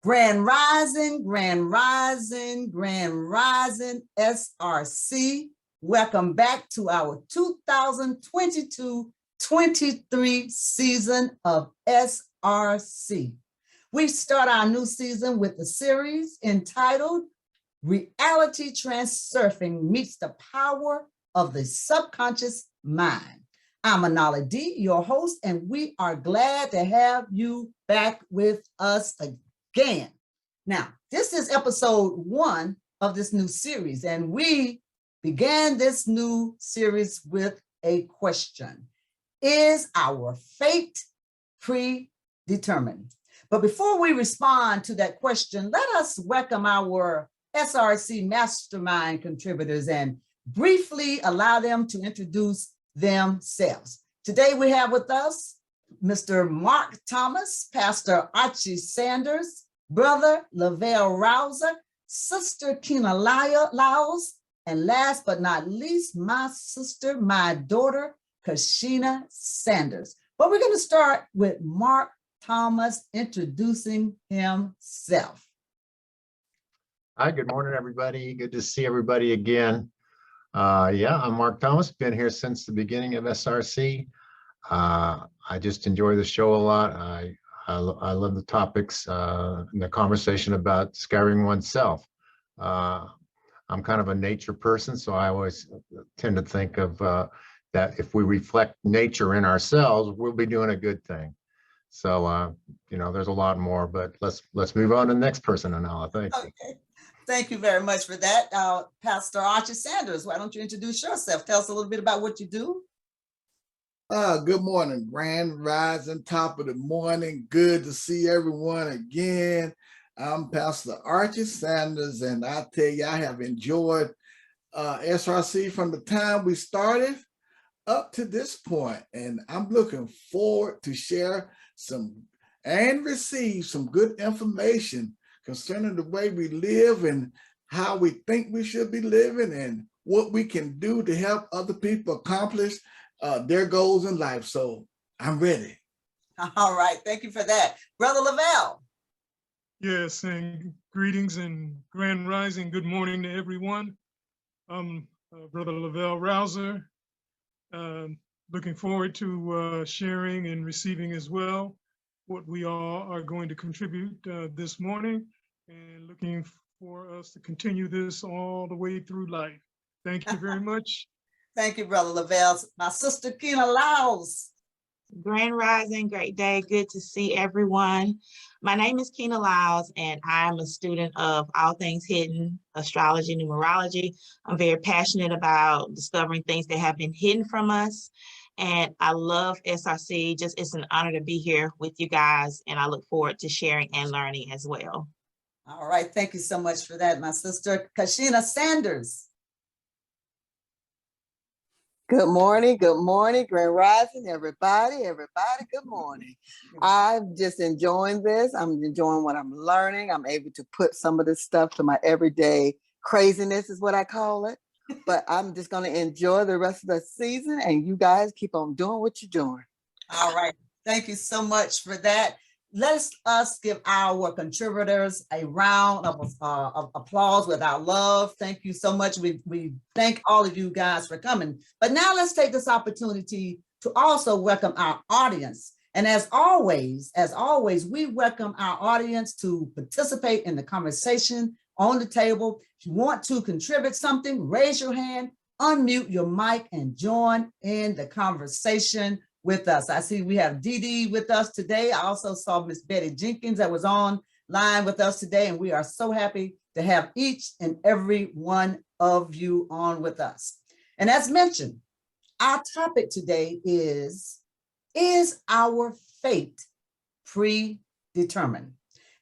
Grand Rising, Grand Rising, Grand Rising, SRC. Welcome back to our 2022-23 season of SRC. We start our new season with the series entitled Reality Transurfing Meets the Power of the Subconscious Mind. I'm Anala D, your host, and we are glad to have you back with us again. Now, this is episode 1 of this new series, and we began this new series with a question. Is our fate predetermined? But before we respond to that question, let us welcome our SRC Mastermind contributors and briefly allow them to introduce themselves. Today we have with us Mr. Mark Thomas, Pastor Archie Sanders, Brother Lavelle Rouser, Sister Kina Lyles, and last but not least, my sister, my daughter, Kashina Sanders. But we're going to start with Mark Thomas introducing himself. Hi, good morning, everybody. Good to see everybody again. I'm Mark Thomas, been here since the beginning of SRC. I just enjoy the show a lot. I love the topics and the conversation about discovering oneself. I'm kind of a nature person, so I always tend to think of that if we reflect nature in ourselves, we'll be doing a good thing. So, there's a lot more, but let's move on to the next person, Anala. Thank you. Okay. Thank you very much for that. Pastor Archie Sanders, why don't you introduce yourself? Tell us a little bit about what you do. Good morning, Grand Rising, top of the morning. Good to see everyone again. I'm Pastor Archie Sanders, and I tell you, I have enjoyed SRC from the time we started up to this point, and I'm looking forward to share some and receive some good information concerning the way we live and how we think we should be living and what we can do to help other people accomplish their goals in life. So I'm ready. All right, thank you for that. Brother Lavelle. Yes, and greetings and grand rising. Good morning to everyone. I'm Brother Lavelle Rouser. Looking forward to sharing and receiving as well what we all are going to contribute this morning, and looking for us to continue this all the way through life. Thank you very much. Thank you, Brother Lavelle. My sister, Kina Lyles. Grand Rising, great day. Good to see everyone. My name is Kina Lyles, and I'm a student of all things hidden, astrology, numerology. I'm very passionate about discovering things that have been hidden from us. And I love SRC. It's an honor to be here with you guys, and I look forward to sharing and learning as well. All right, thank you so much for that, my sister, Kashina Sanders. Good morning, Grand Rising, everybody, good morning. I'm just enjoying this. I'm enjoying what I'm learning. I'm able to put some of this stuff to my everyday craziness is what I call it. But I'm just going to enjoy the rest of the season, and you guys keep on doing what you're doing. All right, thank you so much for that. Let us give our contributors a round of applause with our love. Thank you so much. We thank all of you guys for coming. But now let's take this opportunity to also welcome our audience. And as always, we welcome our audience to participate in the conversation on the table. If you want to contribute something, raise your hand, unmute your mic, and join in the conversation with us. I see we have Dee Dee with us today. I also saw Miss Betty Jenkins that was online with us today, and we are so happy to have each and every one of you on with us. And as mentioned, our topic today is our fate predetermined?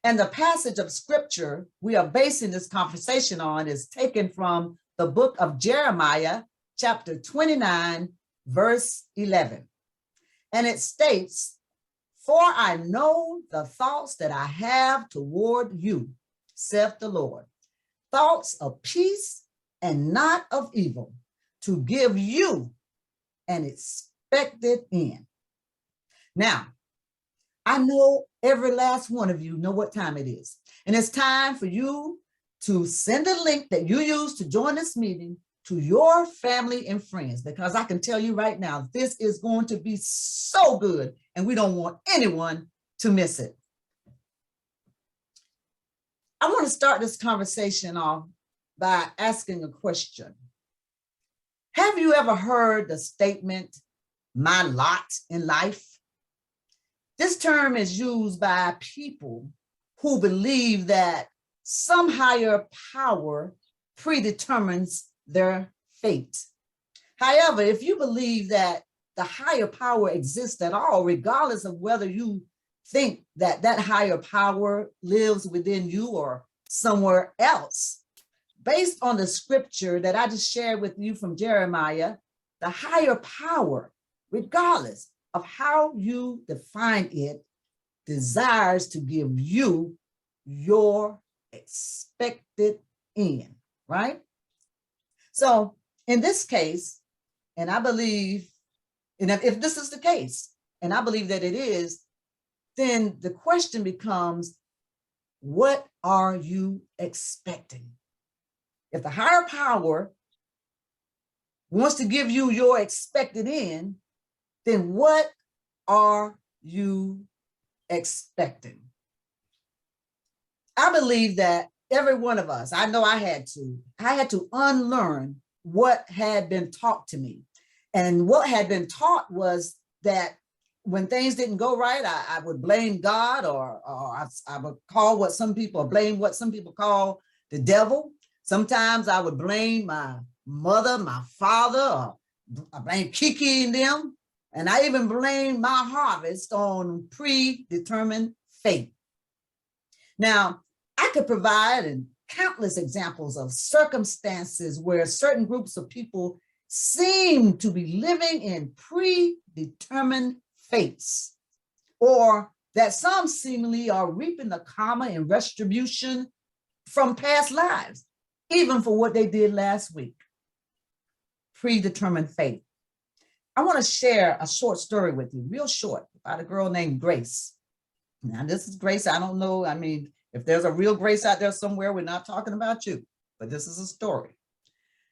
And the passage of scripture we are basing this conversation on is taken from the book of Jeremiah, chapter 29, verse 11. And it states, "For I know the thoughts that I have toward you, saith the Lord, thoughts of peace and not of evil, to give you an expected end." Now, I know every last one of you know what time it is. And it's time for you to send a link that you use to join this meeting to your family and friends, because I can tell you right now, this is going to be so good and we don't want anyone to miss it. I want to start this conversation off by asking a question. Have you ever heard the statement, my lot in life? This term is used by people who believe that some higher power predetermines their fate. However, if you believe that the higher power exists at all, regardless of whether you think that that higher power lives within you or somewhere else, based on the scripture that I just shared with you from Jeremiah, the higher power, regardless of how you define it, desires to give you your expected end, right? So in this case, and I believe, and if this is the case, and I believe that it is, then the question becomes, what are you expecting? If the higher power wants to give you your expected end, then what are you expecting? I believe that every one of us, I know I had to unlearn what had been taught to me. And what had been taught was that when things didn't go right, I would blame God, or I would call blame what some people call the devil. Sometimes I would blame my mother, my father, or I blame Kiki and them. And I even blame my harvest on predetermined fate. Now, I could provide countless examples of circumstances where certain groups of people seem to be living in predetermined fates, or that some seemingly are reaping the karma and retribution from past lives, even for what they did last week. Predetermined fate. I want to share a short story with you, real short, about a girl named Grace. Now, this is Grace. I don't know. I mean, if there's a real Grace out there somewhere, we're not talking about you, but this is a story.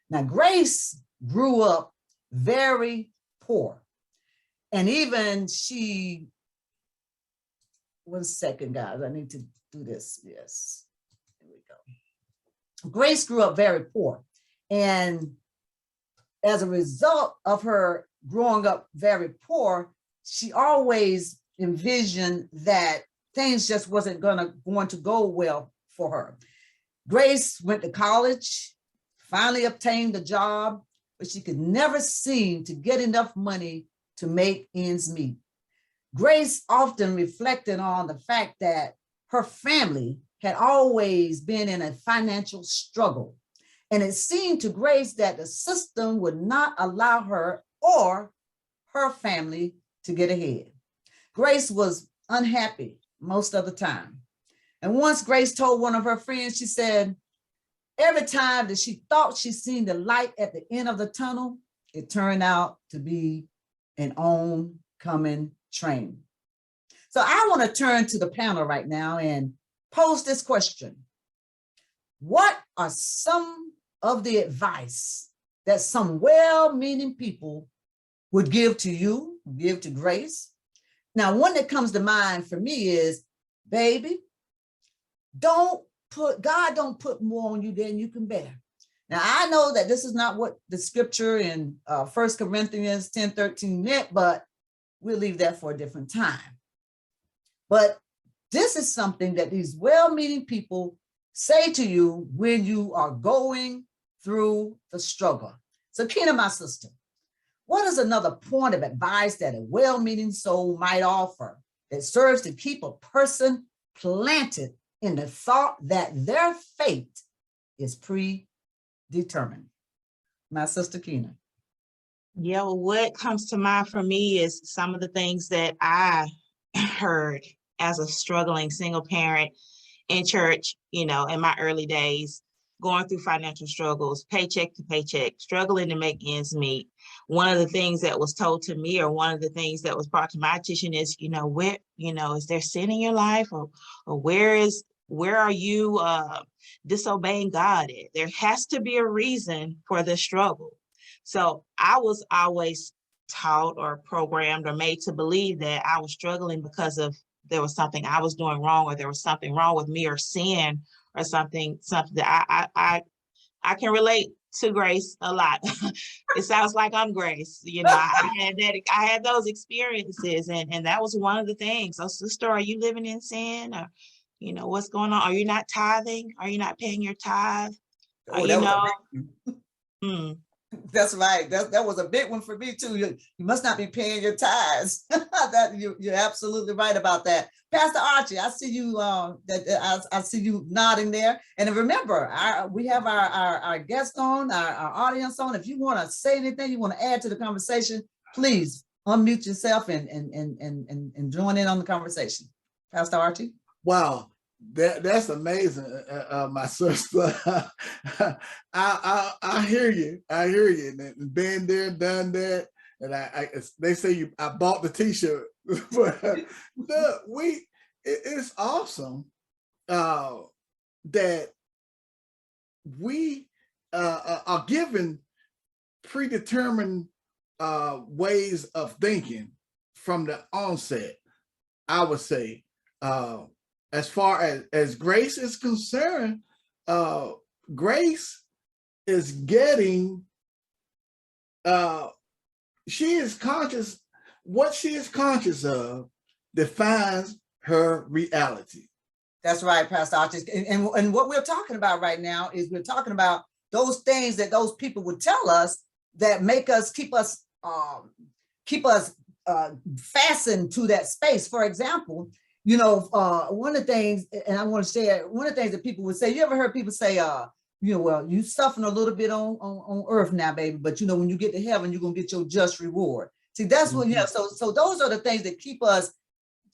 Now, Grace grew up very poor. And even she, one second, guys, I need to do this. Yes, here we go. Grace grew up very poor. And as a result of her growing up very poor, she always envisioned that things just wasn't going to go well for her. Grace went to college, finally obtained a job, but she could never seem to get enough money to make ends meet. Grace often reflected on the fact that her family had always been in a financial struggle. And it seemed to Grace that the system would not allow her or her family to get ahead. Grace was unhappy most of the time. And once Grace told one of her friends, she said, every time that she thought she seen the light at the end of the tunnel, it turned out to be an oncoming train. So I want to turn to the panel right now and pose this question. What are some of the advice that some well-meaning people would give to you, give to Grace? Now, one that comes to mind for me is, baby, God don't put more on you than you can bear. Now, I know that this is not what the scripture in 1 Corinthians 10:13 meant, but we'll leave that for a different time. But this is something that these well-meaning people say to you when you are going through the struggle. So, Kina, my sister, what is another point of advice that a well-meaning soul might offer that serves to keep a person planted in the thought that their fate is predetermined? My sister Kina. Yeah, well, what comes to mind for me is some of the things that I heard as a struggling single parent in church, in my early days. going through financial struggles, paycheck to paycheck, struggling to make ends meet. One of the things that was told to me, or one of the things that was brought to my attention is, where, is there sin in your life, or where are you disobeying God at? There has to be a reason for the struggle. So I was always taught or programmed or made to believe that I was struggling because of there was something I was doing wrong, or there was something wrong with me, or sin, or something that I can relate to Grace a lot. It sounds like I'm Grace. I had those experiences, and that was one of the things. So, sister, are you living in sin, or what's going on? Are you not tithing? Are you not paying your tithe? Oh, that was a big one. That's right. That was a big one for me too. You must not be paying your tithes. That you're absolutely right about that. Pastor Archie, I see you. I see you nodding there. And remember, we have our guest on, our audience on. If you want to say anything, you want to add to the conversation, please unmute yourself and join in on the conversation. Pastor Archie. Wow. That's amazing, my sister. I hear you. I hear you. And been there, done that. And they say I bought the T-shirt. But look, it's awesome that we are given predetermined ways of thinking from the onset. I would say. As far as Grace is concerned, Grace is getting, she is conscious, what she is conscious of defines her reality. That's right, Pastor Archie. And what we're talking about right now is we're talking about those things that those people would tell us that make us keep us fastened to that space. For example, one of the things, and I want to share, one of the things that people would say, you ever heard people say, well, you suffering a little bit on earth now, baby, but when you get to heaven, you're going to get your just reward. See, that's what, so those are the things that keep us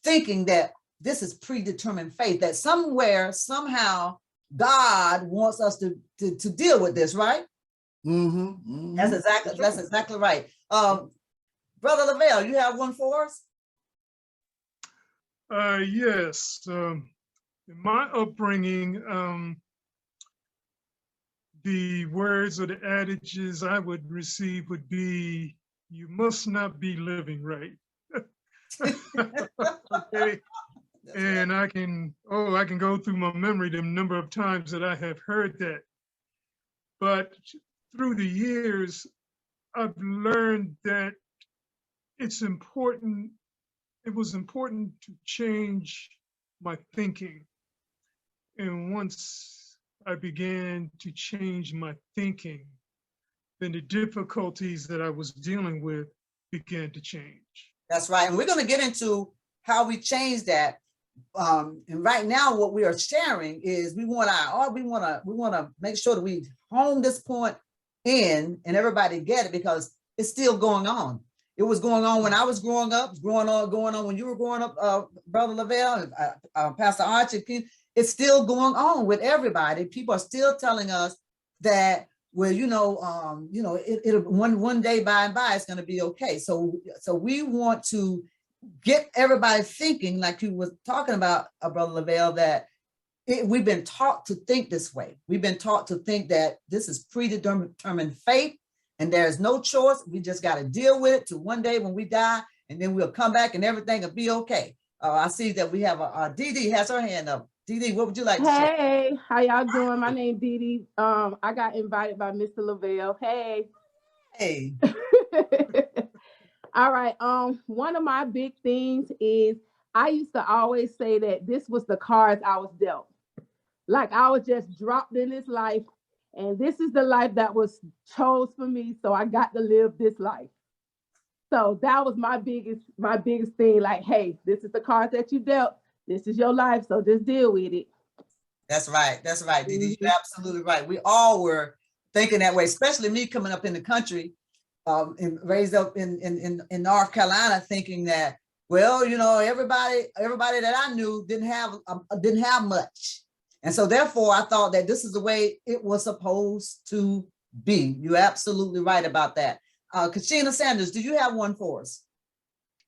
thinking that this is predetermined fate, that somewhere, somehow, God wants us to deal with this, right? Mm-hmm, mm-hmm. That's exactly right. Brother Lavelle, you have one for us? Yes. In my upbringing, the words or the adages I would receive would be, you must not be living right. Okay. And I can go through my memory the number of times that I have heard that. But through the years, I've learned that it's important. It was important to change my thinking. And once I began to change my thinking, then the difficulties that I was dealing with began to change. That's right. And we're going to get into how we change that. And right now, what we are sharing is we want to make sure that we hone this point in and everybody get it, because it's still going on. It was going on when I was growing up, going on when you were growing up, Brother Lavelle, Pastor Archie. It's still going on with everybody. People are still telling us that, well, it'll one day by and by, it's going to be okay. So we want to get everybody thinking, like you was talking about, Brother Lavelle, that we've been taught to think this way. We've been taught to think that this is predetermined fate, and there's no choice. We just got to deal with it to one day when we die, and then we'll come back and everything will be okay. I see that we have Dee Dee has her hand up. Dee Dee, what would you like to say? Hey, how y'all doing? My name Dee Dee. I got invited by Mr. Lavelle. Hey. Hey. All right. One of my big things is I used to always say that this was the cards I was dealt. Like I was just dropped in this life, and this is the life that was chose for me. So I got to live this life. So that was my biggest thing. Like, hey, this is the cards that you dealt. This is your life. So just deal with it. That's right. That's right, Dee Dee. You're absolutely right. We all were thinking that way, especially me coming up in the country. And raised up in North Carolina, thinking that, well, everybody that I knew didn't have much, And so therefore, I thought that this is the way it was supposed to be. You're absolutely right about that. Kashina Sanders, do you have one for us?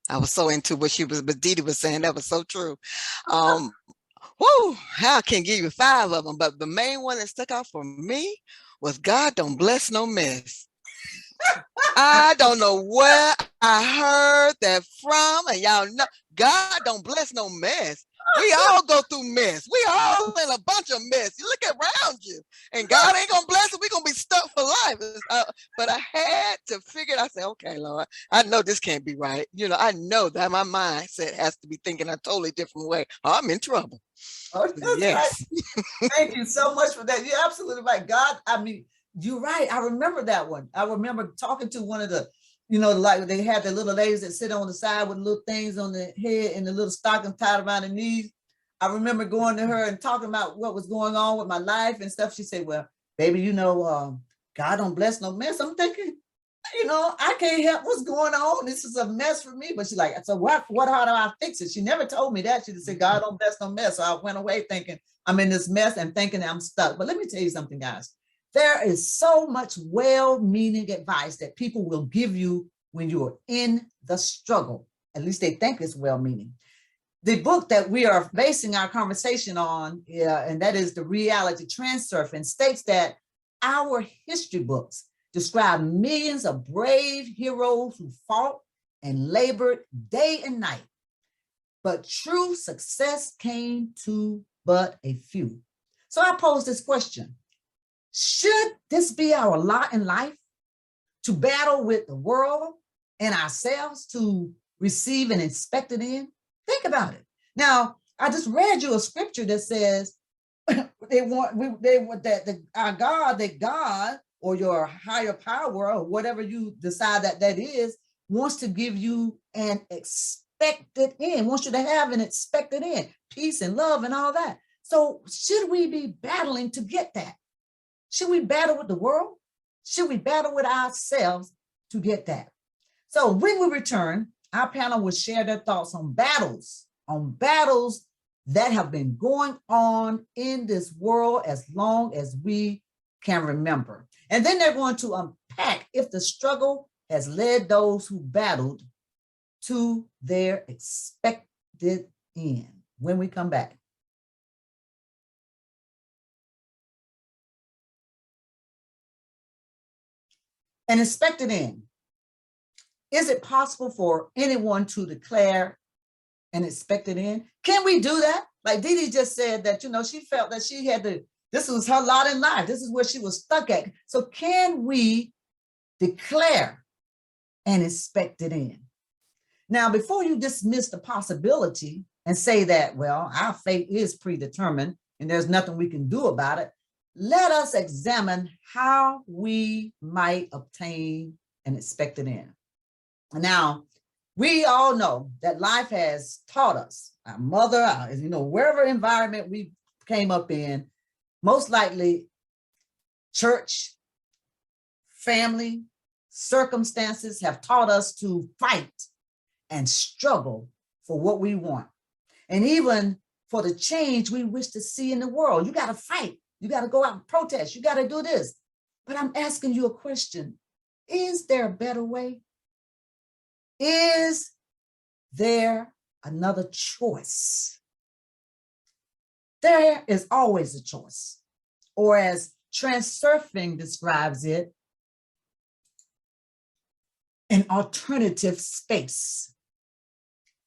I was so into what Didi was saying. That was so true. Whoo, I can't give you 5 of them, but the main one that stuck out for me was God don't bless no mess. I don't know where I heard that from, and y'all know God don't bless no mess. We all go through mess. We all in a bunch of mess. You look around you, and God ain't gonna bless us. We're gonna be stuck for life. But I had to figure it. I said, okay, Lord, I know this can't be right. You know, I know that my mindset has to be thinking a totally different way. I'm in trouble. Oh, that's Yes. right. Thank you so much for that. You're absolutely right. God, I mean, you're right. I remember that one. I remember talking to one of the, like they had the little ladies that sit on the side with little things on the head and the little stocking tied around the knees. I remember going to her and talking about what was going on with my life and stuff. She said, well, baby, God don't bless no mess. I'm thinking, I can't help what's going on. This is a mess for me. But she's like, so how do I fix it? She never told me that. She just said, God don't bless no mess. So I went away thinking I'm in this mess and thinking I'm stuck. But let me tell you something, guys. There is so much well-meaning advice that people will give you when you are in the struggle. At least they think it's well-meaning. The book that we are basing our conversation on, and that is The Reality Transurfing, states that our history books describe millions of brave heroes who fought and labored day and night. But true success came to but a few. So I pose this question. Should this be our lot in life? To battle with the world and ourselves to receive an expected end? Think about it. Now, I just read you a scripture that says our God, that God or your higher power or whatever you decide that is, wants to give you an expected end, wants you to have an expected end, peace and love and all that. So should we be battling to get that? Should we battle with the world? Should we battle with ourselves to get that? So when we return, our panel will share their thoughts on battles that have been going on in this world as long as we can remember. And then they're going to unpack if the struggle has led those who battled to their expected end when we come back. An expected end. Is it possible for anyone to declare an expected end? Can we do that? Like Didi just said that, she felt that she had to, this was her lot in life. This is where she was stuck at. So can we declare an expected end? Now, before you dismiss the possibility and say that, well, our fate is predetermined and there's nothing we can do about it, let us examine how we might obtain an expected end. Now, we all know that life has taught us, our mother, wherever environment we came up in, most likely church, family, circumstances have taught us to fight and struggle for what we want. And even for the change we wish to see in the world, you got to fight. You got to go out and protest. You got to do this. But I'm asking you a question. Is there a better way? Is there another choice? There is always a choice. Or as Transurfing describes it, an alternative space.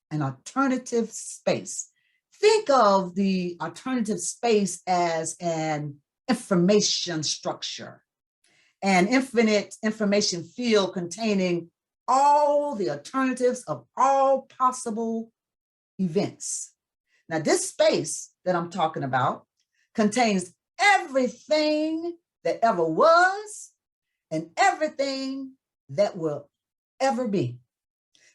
An alternative space. Think of the alternative space as an information structure, an infinite information field containing all the alternatives of all possible events. Now, this space that I'm talking about contains everything that ever was and everything that will ever be.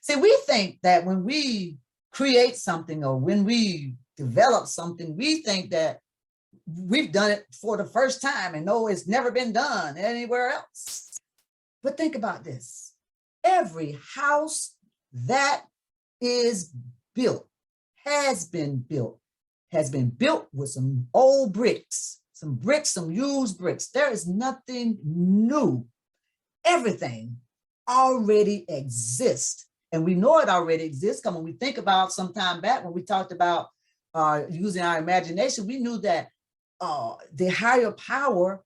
See, we think that when we create something or when we develop something, we think that we've done it for the first time and no, it's never been done anywhere else. But think about this. Every house that is built, has been built, has been built with some old bricks, some used bricks. There is nothing new. Everything already exists. And we know it already exists because when we think about some time back when we talked about using our imagination, we knew that the higher power,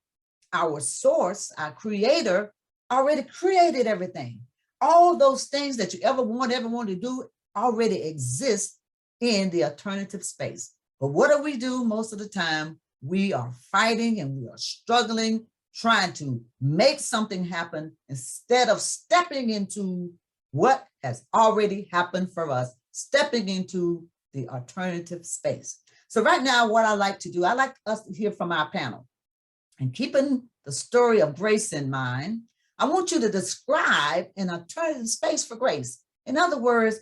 our source, our creator, already created everything. All those things that you ever wanted to do already exist in the alternative space. But what do we do most of the time? We are fighting and we are struggling, trying to make something happen instead of stepping into what has already happened for us, stepping into the alternative space. So right now, what I like to do, I like us to hear from our panel. And keeping the story of grace in mind, I want you to describe an alternative space for grace. In other words,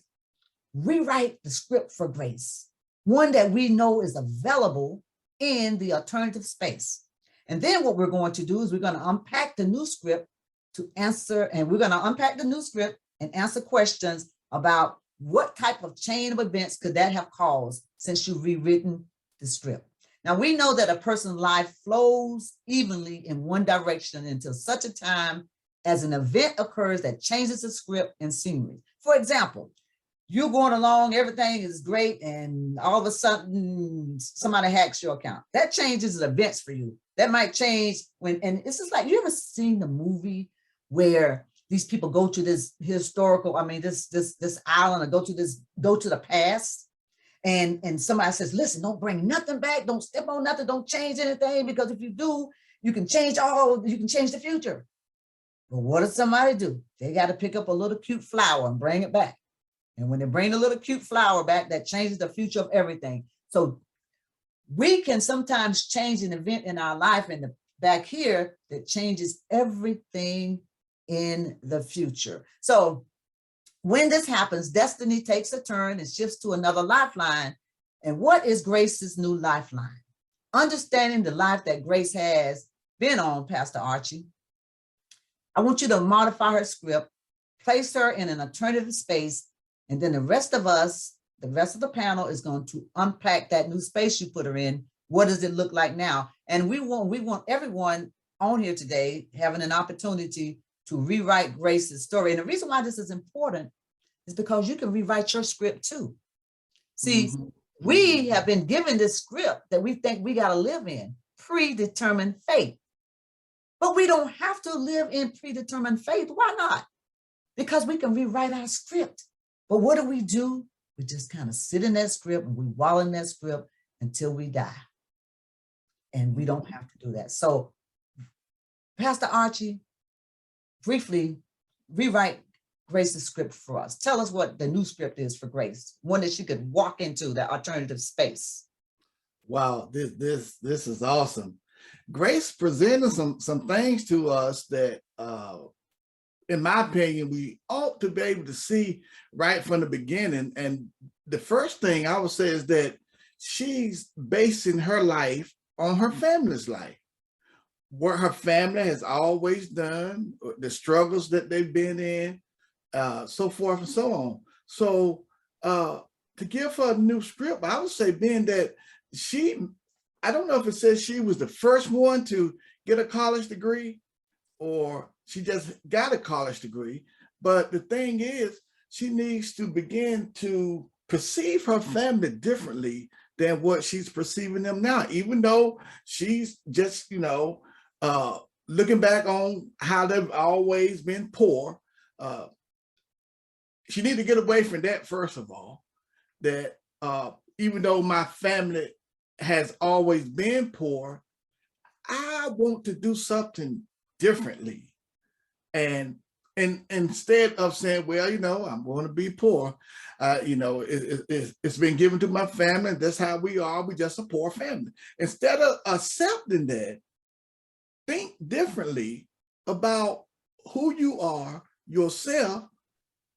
rewrite the script for grace, one that we know is available in the alternative space. And then what we're going to do is we're going to unpack the new script to answer, and we're going to unpack the new script and answer questions about what type of chain of events could that have caused since you've rewritten the script. Now, we know that a person's life flows evenly in one direction until such a time as an event occurs that changes the script and scenery. For example, you're going along, everything is great, and all of a sudden somebody hacks your account. That changes the events for you. That might change when, and it's just like, you ever seen the movie where these people go to this historical, this island, or go to the past, and somebody says, listen, don't bring nothing back, don't step on nothing, don't change anything, because if you do, you can change the future. But what does somebody do? They got to pick up a little cute flower and bring it back. And when they bring the little cute flower back, that changes the future of everything. So we can sometimes change an event in our life in the back here that changes everything in the future. So when this happens, destiny takes a turn and shifts to another lifeline. And what is Grace's new lifeline? Understanding the life that Grace has been on, Pastor Archie, I want you to modify her script, place her in an alternative space, and then the rest of us, the rest of the panel is going to unpack that new space you put her in. What does it look like now? And we want everyone on here today having an opportunity to rewrite Grace's story. And the reason why this is important is because you can rewrite your script too. See, we have been given this script that we think we got to live in, predetermined fate. But we don't have to live in predetermined fate. Why not? Because we can rewrite our script. But what do? We just kind of sit in that script and we wallow in that script until we die. And we don't have to do that. So, Pastor Archie, briefly rewrite Grace's script for us. Tell us what the new script is for Grace, one that she could walk into, that alternative space. Wow, this is awesome. Grace presented some things to us that, in my opinion, we ought to be able to see right from the beginning. And the first thing I would say is that she's basing her life on her family's life, what her family has always done, the struggles that they've been in, so forth and so on. So to give her a new script, I would say being that I don't know if it says she was the first one to get a college degree or she just got a college degree. But the thing is, she needs to begin to perceive her family differently than what she's perceiving them now, even though she's just, looking back on how they've always been poor. She needs to get away from that, first of all, that even though my family has always been poor, I want to do something differently. And instead of saying, well, I'm going to be poor, it's been given to my family, and that's how we are. We just a poor family. Instead of accepting that, think differently about who you are yourself.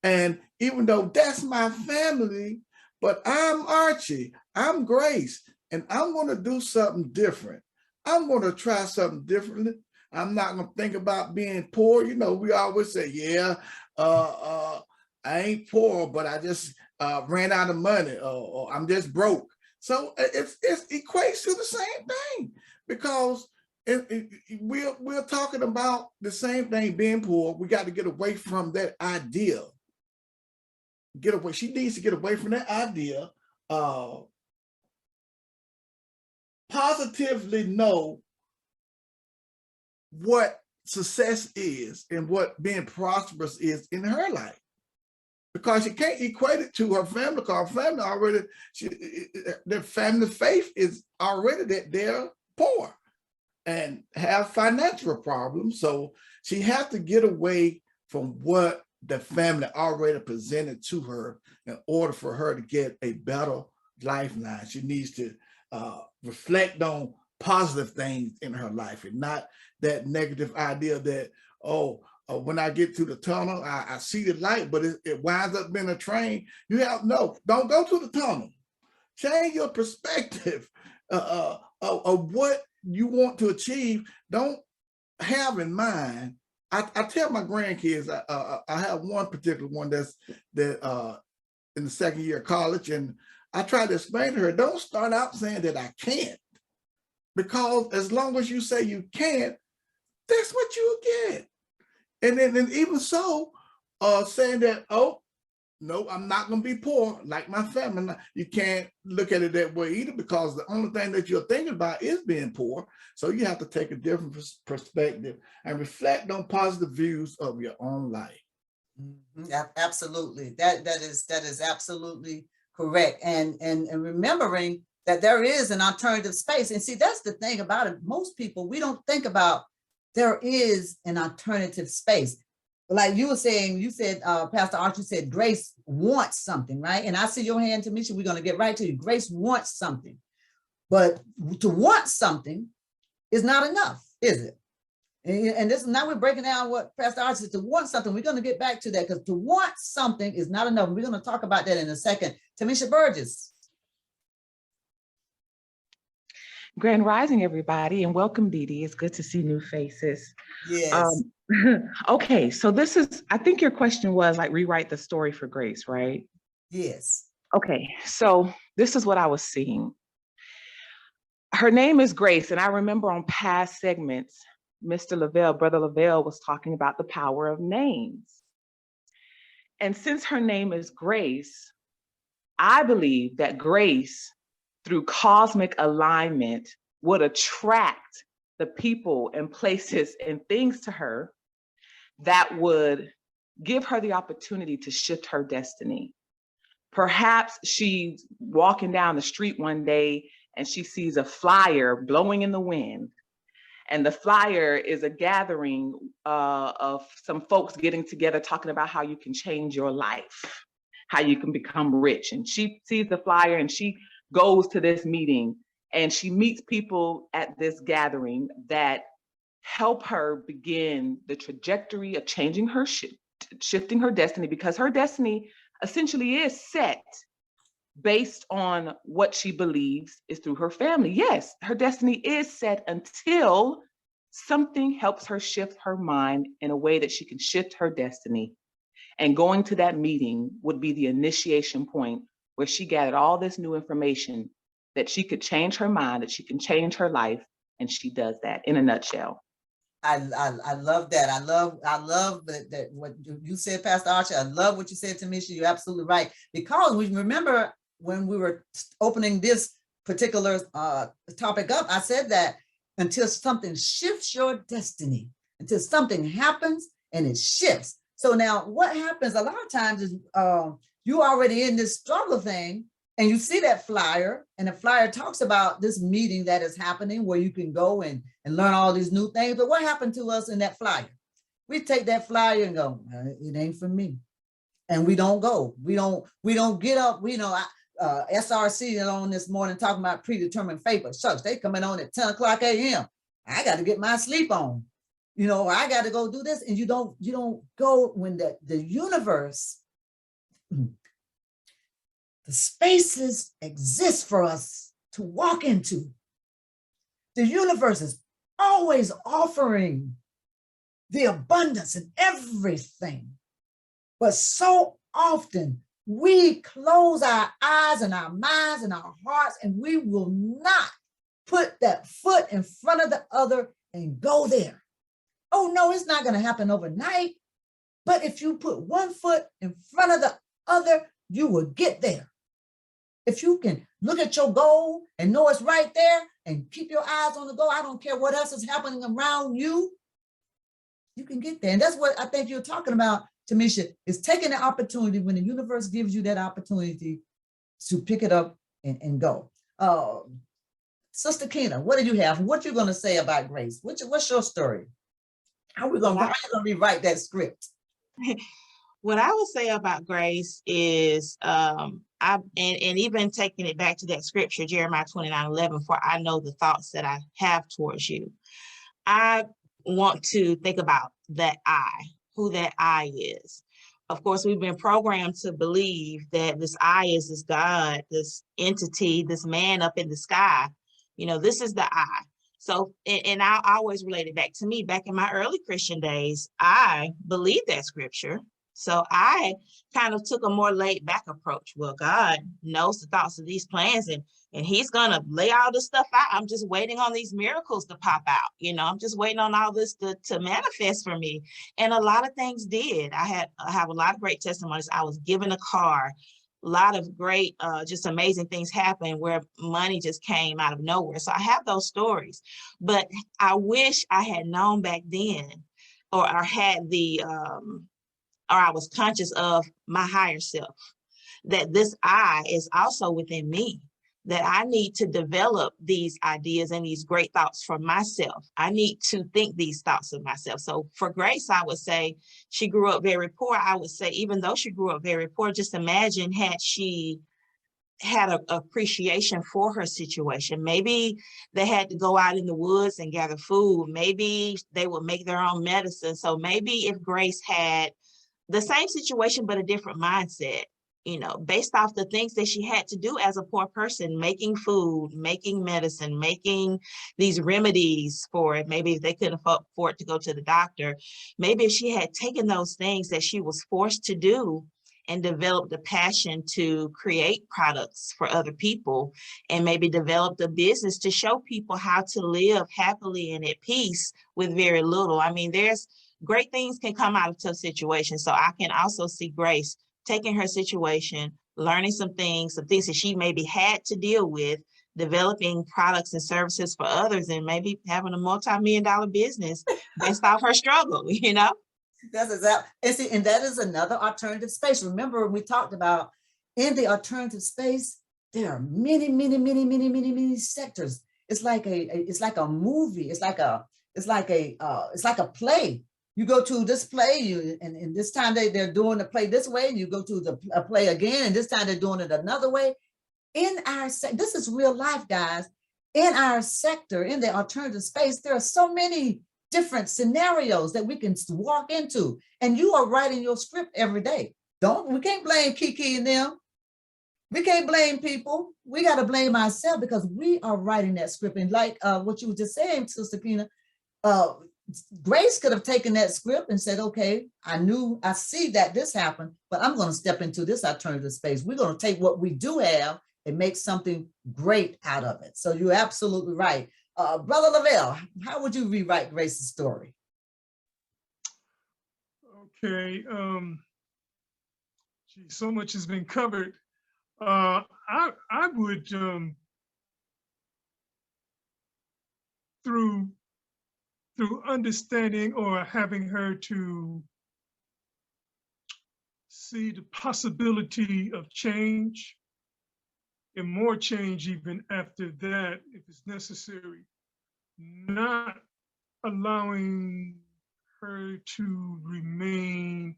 And even though that's my family, but I'm Archie, I'm Grace, and I'm going to do something different. I'm going to try something differently. I'm not going to think about being poor. We always say, yeah, I ain't poor, but I just ran out of money, or I'm just broke. So it equates to the same thing, because we're talking about the same thing, being poor. We got to get away from that idea. Get away. She needs to get away from that idea. Positively know what success is and what being prosperous is in her life, because she can't equate it to her family, because her family already, their family faith is already that they're poor and have financial problems. So she has to get away from what the family already presented to her in order for her to get a better lifeline. She needs to reflect on positive things in her life, and not that negative idea that, when I get to the tunnel, I see the light, but it winds up being a train. You have, no, don't go to the tunnel. Change your perspective of what you want to achieve. Don't have in mind. I tell my grandkids, I have one particular one that's in the second year of college, and I try to explain to her, don't start out saying that I can't, because as long as you say you can't, that's what you get. And then even so, saying that, oh, no, I'm not going to be poor like my family. You can't look at it that way either, because the only thing that you're thinking about is being poor. So you have to take a different perspective and reflect on positive views of your own life. Absolutely. That is absolutely correct. And remembering that there is an alternative space. And see, that's the thing about it. Most people, we don't think about there is an alternative space. Like you were saying, you said, Pastor Archie said, Grace wants something, right? And I see your hand, Tamisha, we're going to get right to you. Grace wants something, but to want something is not enough, is it? And this, now we're breaking down what Pastor Archie said, to want something. We're going to get back to that, because to want something is not enough. We're going to talk about that in a second. Tamisha Burgess. Grand Rising, everybody, and welcome, Dee Dee. It's good to see new faces. Yes. Okay, so this is, I think your question was like, rewrite the story for Grace, right? Yes. Okay, so this is what I was seeing. Her name is Grace, and I remember on past segments, Mr. Lavelle, Brother Lavelle, was talking about the power of names. And since her name is Grace, I believe that Grace, through cosmic alignment, would attract the people and places and things to her that would give her the opportunity to shift her destiny. Perhaps she's walking down the street one day and she sees a flyer blowing in the wind. And the flyer is a gathering of some folks getting together, talking about how you can change your life, how you can become rich. And she sees the flyer and she goes to this meeting, and she meets people at this gathering that help her begin the trajectory of changing her, shifting her destiny, because her destiny essentially is set based on what she believes is through her family. Yes, her destiny is set until something helps her shift her mind in a way that she can shift her destiny. And going to that meeting would be the initiation point where she gathered all this new information that she could change her mind, that she can change her life. And she does that in a nutshell. I love that. I love that what you said, Pastor Archie. I love what you said, Tamisha. You're absolutely right. Because we remember when we were opening this particular topic up, I said that until something shifts your destiny, until something happens and it shifts. So now what happens a lot of times is you already in this struggle thing, and you see that flyer, and the flyer talks about this meeting that is happening where you can go and learn all these new things. But what happened to us in that flyer? We take that flyer and go, it ain't for me. And we don't go. We don't get up. SRC is on this morning talking about predetermined fate, but shucks, they coming on at 10 o'clock a.m. I got to get my sleep on. I got to go do this. And you don't go when the universe, the spaces exist for us to walk into. The universe is always offering the abundance in everything. But so often we close our eyes and our minds and our hearts, and we will not put that foot in front of the other and go there. Oh no, it's not going to happen overnight. But if you put one foot in front of the other, you will get there. If you can look at your goal and know it's right there and keep your eyes on the goal, I don't care what else is happening around you, you can get there. And that's what I think you're talking about, Tamisha, is taking the opportunity when the universe gives you that opportunity to pick it up and go. Sister Kina, what do you have? What you going to say about grace? What's your story? How are you going to rewrite that script? What I would say about grace is, and even taking it back to that scripture, Jeremiah 29:11, for I know the thoughts that I have towards you. I want to think about that I, who that I is. Of course, we've been programmed to believe that this I is this God, this entity, this man up in the sky. You know, this is the I. So, and I always relate it back to me. Back in my early Christian days, I believed that scripture. So I kind of took a more laid back approach. Well, God knows the thoughts of these plans, and he's going to lay all this stuff out. I'm just waiting on these miracles to pop out. You know, I'm just waiting on all this to manifest for me. And a lot of things did. I have a lot of great testimonies. I was given a car. A lot of great, just amazing things happened where money just came out of nowhere. So I have those stories, but I wish I had known back then, or had the, or I was conscious of my higher self, that this I is also within me, that I need to develop these ideas and these great thoughts for myself. I need to think these thoughts of myself. So for Grace, I would say she grew up very poor. I would say, even though she grew up very poor, just imagine had she had an appreciation for her situation. Maybe they had to go out in the woods and gather food. Maybe they would make their own medicine. So maybe if Grace had the same situation, but a different mindset, you know, based off the things that she had to do as a poor person, making food, making medicine, making these remedies for it. Maybe if they couldn't afford to go to the doctor, maybe if she had taken those things that she was forced to do and developed a passion to create products for other people, and maybe developed a business to show people how to live happily and at peace with very little. I mean, there's great things can come out of tough situations. So I can also see Grace taking her situation, learning some things that she maybe had to deal with, developing products and services for others, and maybe having a multi-million-dollar business based off her struggle, you know? That's exactly. And that is another alternative space. Remember, we talked about in the alternative space, there are many, many, many, many, many, many sectors. It's like a movie. It's like a play. You go to this play, and this time they're doing the play this way, and you go to a play again, and this time they're doing it another way. In our this is real life, guys. In our sector, in the alternative space, there are so many different scenarios that we can walk into, and you are writing your script every day. We can't blame Kiki and them. We can't blame people. We got to blame ourselves, because we are writing that script. And like what you were just saying, Sister Pina, Grace could have taken that script and said, okay, I see that this happened, but I'm going to step into this alternative space. We're going to take what we do have and make something great out of it. So you're absolutely right. Brother Lavelle, how would you rewrite Grace's story? Okay. Geez, so much has been covered. I would, through understanding or having her to see the possibility of change, and more change even after that, if it's necessary, not allowing her to remain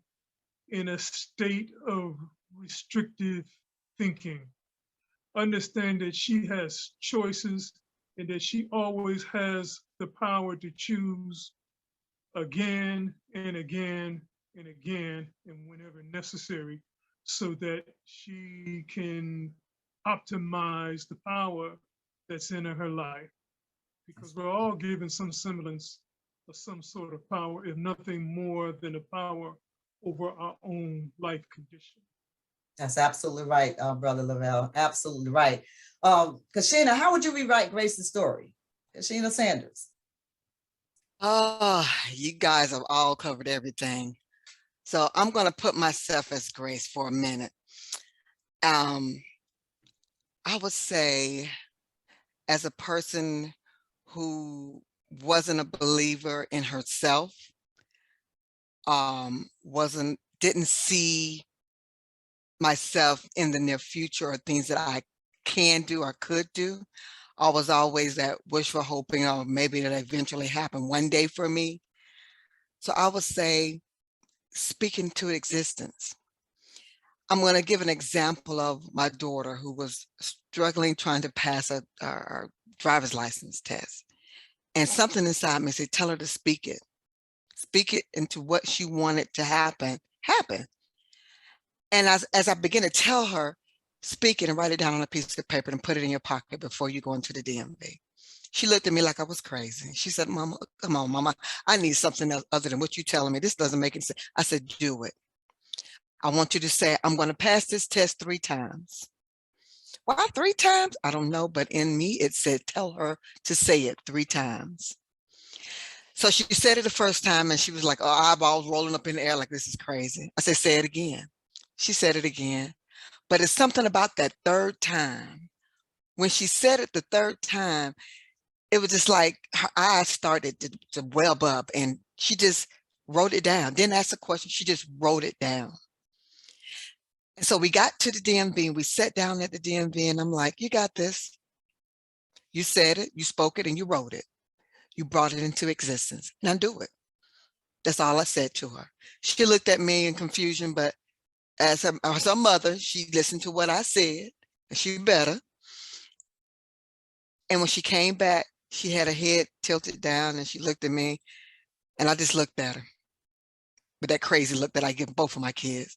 in a state of restrictive thinking. Understand that she has choices, and that she always has the power to choose again and again and again, and whenever necessary, so that she can optimize the power that's in her life. Because we're all given some semblance of some sort of power, if nothing more than a power over our own life condition. That's absolutely right, Brother Lavelle. Absolutely right. Kashina, how would you rewrite Grace's story? Kashina Sanders. Oh, you guys have all covered everything. So I'm going to put myself as Grace for a minute. I would say, as a person who wasn't a believer in herself, didn't see myself in the near future or things that I can do or could do. I was always that wishful hoping, or maybe that eventually happen one day for me. So I would say, speaking to existence. I'm going to give an example of my daughter who was struggling trying to pass a driver's license test. And something inside me said, tell her to speak it. Speak it into what she wanted to happen. And as I began to tell her, speak it and write it down on a piece of paper and put it in your pocket before you go into the DMV. She looked at me like I was crazy. She said, Mama, come on, Mama, I need something else other than what you're telling me. This doesn't make any sense. I said, do it. I want you to say, I'm going to pass this test 3 times. Why 3 times? I don't know, but in me, it said, tell her to say it 3 times. So she said it the first time and she was like, oh, eyeballs rolling up in the air like this is crazy. I said, say it again. She said it again. But it's something about that 3rd time. When she said it the 3rd time, it was just like her eyes started to web up and she just wrote it down. Didn't ask a question. She just wrote it down. And so we got to the DMV and we sat down at the DMV and I'm like, you got this. You said it, you spoke it, and you wrote it. You brought it into existence. Now do it. That's all I said to her. She looked at me in confusion, but as her mother, she listened to what I said and she better. And when she came back, she had her head tilted down and she looked at me and I just looked at her with that crazy look that I give both of my kids.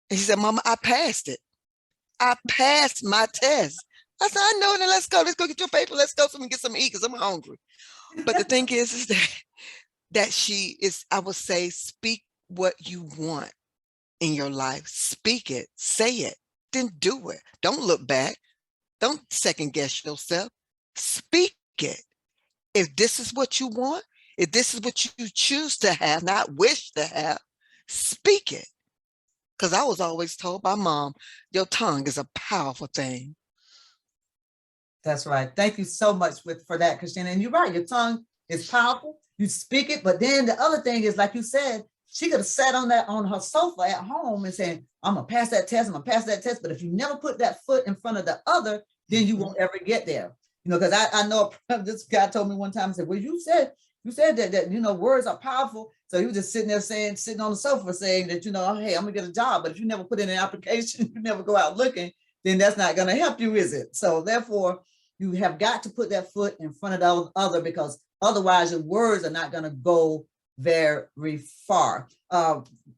And she said, Mama, I passed it. I passed my test. I said, I know, now let's go get your paper. Let's go so we can get something to eat because I'm hungry. But the thing is that she is, I would say, speak what you want in your life. Speak it, say it, then do it. Don't look back. Don't second guess yourself. Speak it. If this is what you want, if this is what you choose to have, not wish to have, speak it. Because I was always told by Mom, your tongue is a powerful thing. That's right. Thank you so much for that, Christina. And you're right. Your tongue is powerful. You speak it. But then the other thing is, like you said, she could have sat on her sofa at home and said, I'm going to pass that test. I'm going to pass that test. But if you never put that foot in front of the other, then you won't ever get there. You know, because I know this guy told me one time, said, well, you said that, you know, words are powerful. So he was just sitting there sitting on the sofa saying that, you know, hey, I'm gonna get a job. But if you never put in an application, you never go out looking, then that's not going to help you, is it? So therefore, you have got to put that foot in front of the other, because otherwise your words are not going to go very far.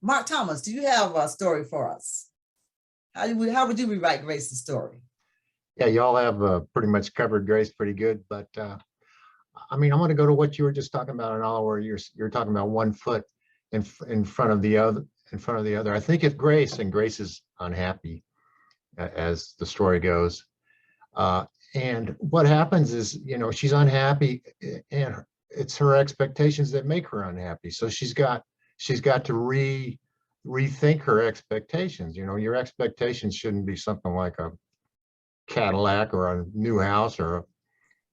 Mark Thomas, do you have a story for us? How would you rewrite Grace's story? Yeah, y'all have pretty much covered Grace pretty good, but I mean, I want to go to what you were just talking about, and all where you're talking about one foot in front of the other. I think if Grace is unhappy, as the story goes, and what happens is, you know, she's unhappy, and it's her expectations that make her unhappy. So she's got to rethink her expectations. You know, your expectations shouldn't be something like a Cadillac or a new house or a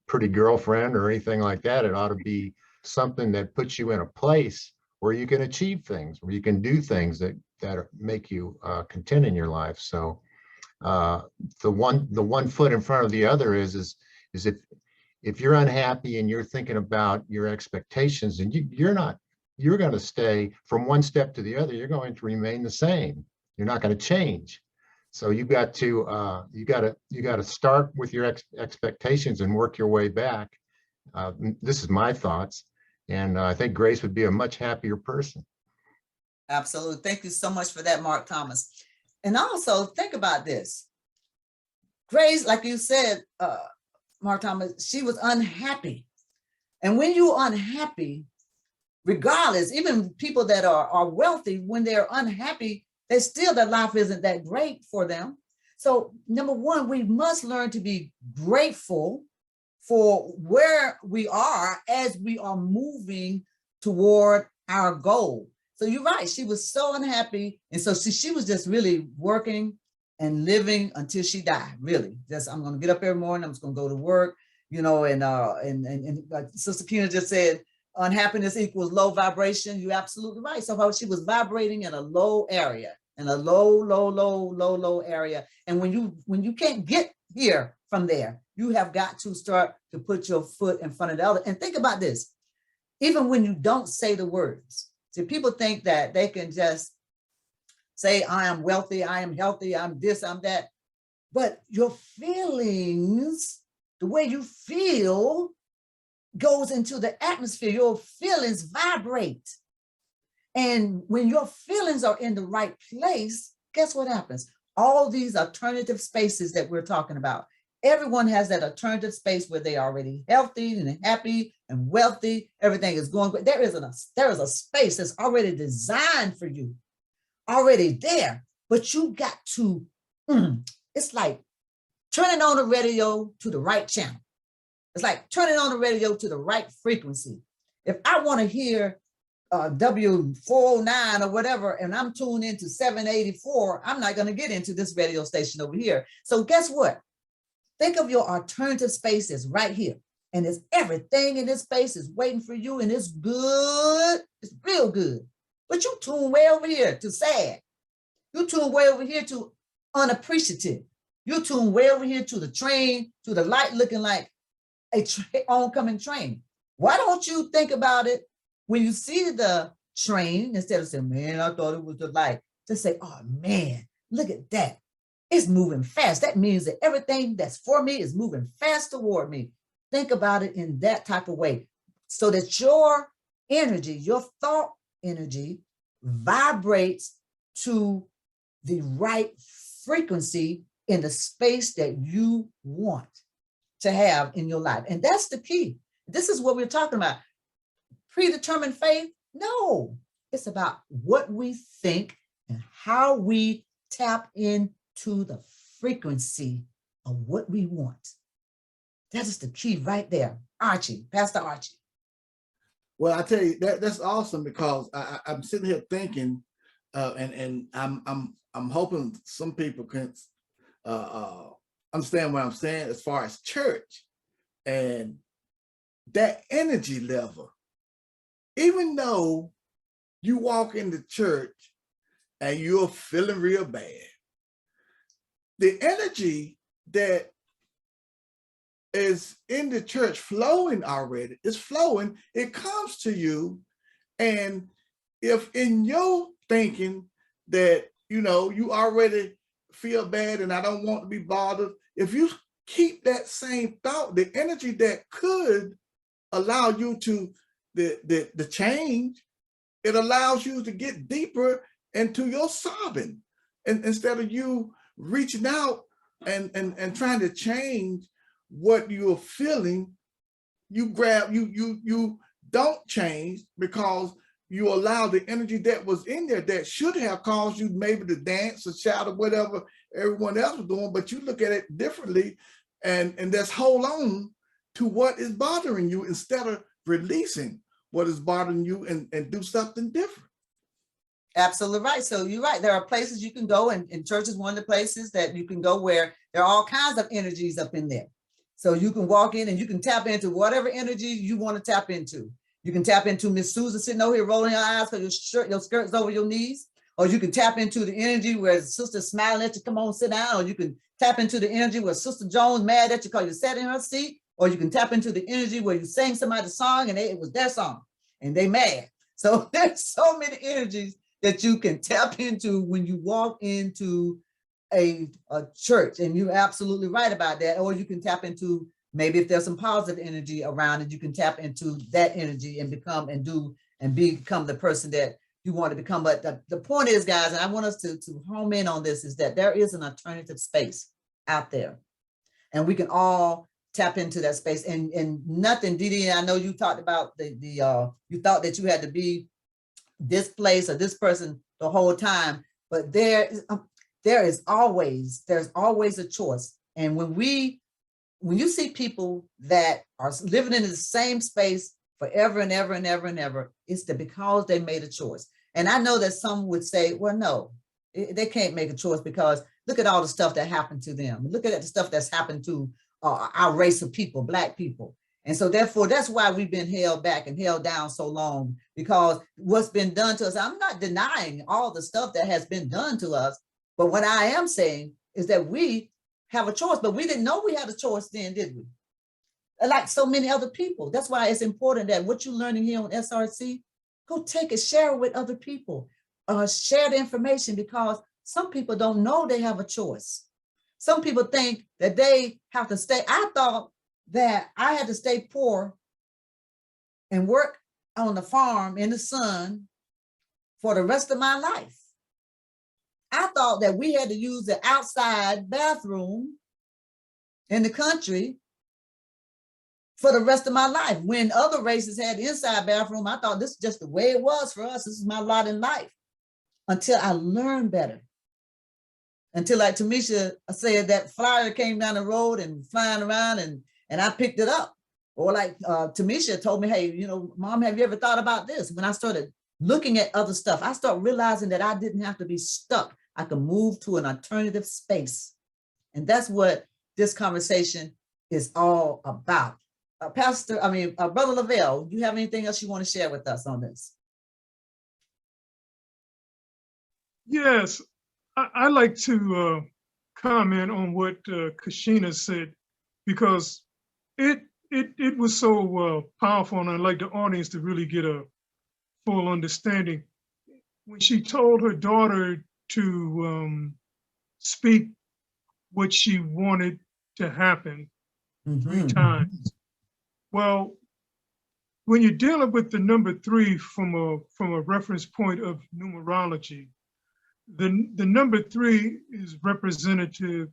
pretty girlfriend or anything like that. It ought to be something that puts you in a place where you can achieve things, where you can do things that make you content in your life. So the one foot in front of the other is if you're unhappy and you're thinking about your expectations, and you're going to stay from one step to the other, you're going to remain the same. You're not going to change. So you got to start with your expectations and work your way back. This is my thoughts, and I think Grace would be a much happier person. Absolutely. Thank you so much for that, Mark Thomas. And also think about this. Grace, like you said, Mark Thomas, she was unhappy. And when you're unhappy, regardless, even people that are wealthy, when they're unhappy, their life isn't that great for them. So number one, we must learn to be grateful for where we are as we are moving toward our goal. So you're right, she was so unhappy. And so she was just really working and living until she died, really. Just, I'm gonna get up every morning, I'm just gonna go to work, you know, and like Sister Kina just said, unhappiness equals low vibration. You're absolutely right. So she was vibrating in a low area, in a low area. And when you can't get here from there, you have got to start to put your foot in front of the other. And think about this, even when you don't say the words. See, people think that they can just say, I am wealthy, I am healthy, I'm this, I'm that. But your feelings, the way you feel, goes into the atmosphere. Your feelings vibrate. And when your feelings are in the right place, guess what happens? All these alternative spaces that we're talking about, everyone has that alternative space where they're already healthy and happy and wealthy. Everything is going good. There is a space that's already designed for you, already there. But you got to, it's like turning on the radio to the right channel. It's like turning on the radio to the right frequency. If I want to hear W409 or whatever, and I'm tuned into 784, I'm not going to get into this radio station over here. So guess what? Think of your alternative spaces right here. And it's everything in this space is waiting for you, and it's good. It's real good. But you tune way over here to sad. You tune way over here to unappreciative. You tune way over here to the train, to the light looking like a oncoming train. Why don't you think about it when you see the train, instead of saying, man, I thought it was the light, just say, oh man, look at that. It's moving fast. That means that everything that's for me is moving fast toward me. Think about it in that type of way, so that your energy, your thought energy, vibrates to the right frequency in the space that you want to have in your life. And that's the key. This is what we're talking about. Predetermined faith? No, it's about what we think and how we tap into the frequency of what we want. That is the key right there. Archie, Pastor Archie. Well, I tell you, that's awesome, because I'm sitting here thinking, and I'm hoping some people can understand what I'm saying as far as church and that energy level. Even though you walk into church and you're feeling real bad, the energy that is in the church flowing already, it's flowing, it comes to you. And if in your thinking that, you know, you already feel bad and I don't want to be bothered, if you keep that same thought, the energy that could allow you to the change, it allows you to get deeper into your sobbing. And instead of you reaching out and trying to change what you're feeling, you don't change, because you allow the energy that was in there that should have caused you maybe to dance or shout or whatever everyone else was doing, but you look at it differently and just hold on to what is bothering you instead of releasing what is bothering you and do something different. Absolutely right. So you're right. There are places you can go, and church is one of the places that you can go where there are all kinds of energies up in there. So you can walk in and you can tap into whatever energy you want to tap into. You can tap into Miss Susan sitting over here rolling her eyes because your skirt's over your knees. Or you can tap into the energy where Sister smiling at you, come on, sit down. Or you can tap into the energy where Sister Jones mad at you because you sat in her seat. Or you can tap into the energy where you sang somebody's song and it was their song and they mad. So there's so many energies that you can tap into when you walk into a church, and you're absolutely right about that. Or you can tap into, maybe if there's some positive energy around it, you can tap into that energy and become the person that you want to become. But the point is, guys, and I want us to home in on this, is that there is an alternative space out there, and we can all tap into that space. And nothing, Didi, I know you talked about you thought that you had to be this place or this person the whole time. but there's always a choice. And when you see people that are living in the same space forever and ever and ever and ever, it's because they made a choice. And I know that some would say, well, no, they can't make a choice because look at all the stuff that happened to them. Look at the stuff that's happened to our race of people, Black people. And so therefore, that's why we've been held back and held down so long, because what's been done to us, I'm not denying all the stuff that has been done to us, but what I am saying is that we have a choice, but we didn't know we had a choice then, did we? Like so many other people. That's why it's important that what you're learning here on SRC, go take it, share it with other people, share the information, because some people don't know they have a choice. Some people think that they have to stay. I thought that I had to stay poor and work on the farm in the sun for the rest of my life. I thought that we had to use the outside bathroom in the country for the rest of my life. When other races had the inside bathroom, I thought this is just the way it was for us. This is my lot in life. Until I learned better. Until, like Tamisha said, that flyer came down the road and flying around and I picked it up. Or like Tamisha told me, hey, you know, Mom, have you ever thought about this? When I started looking at other stuff, I started realizing that I didn't have to be stuck. I could move to an alternative space. And that's what this conversation is all about. Brother Lavelle, do you have anything else you want to share with us on this? Yes, I like to comment on what Kashina said, because it was so powerful, and I'd like the audience to really get a full understanding. When she told her daughter to speak what she wanted to happen 3 times. Well, when you're dealing with the number 3 from a reference point of numerology, the number 3 is representative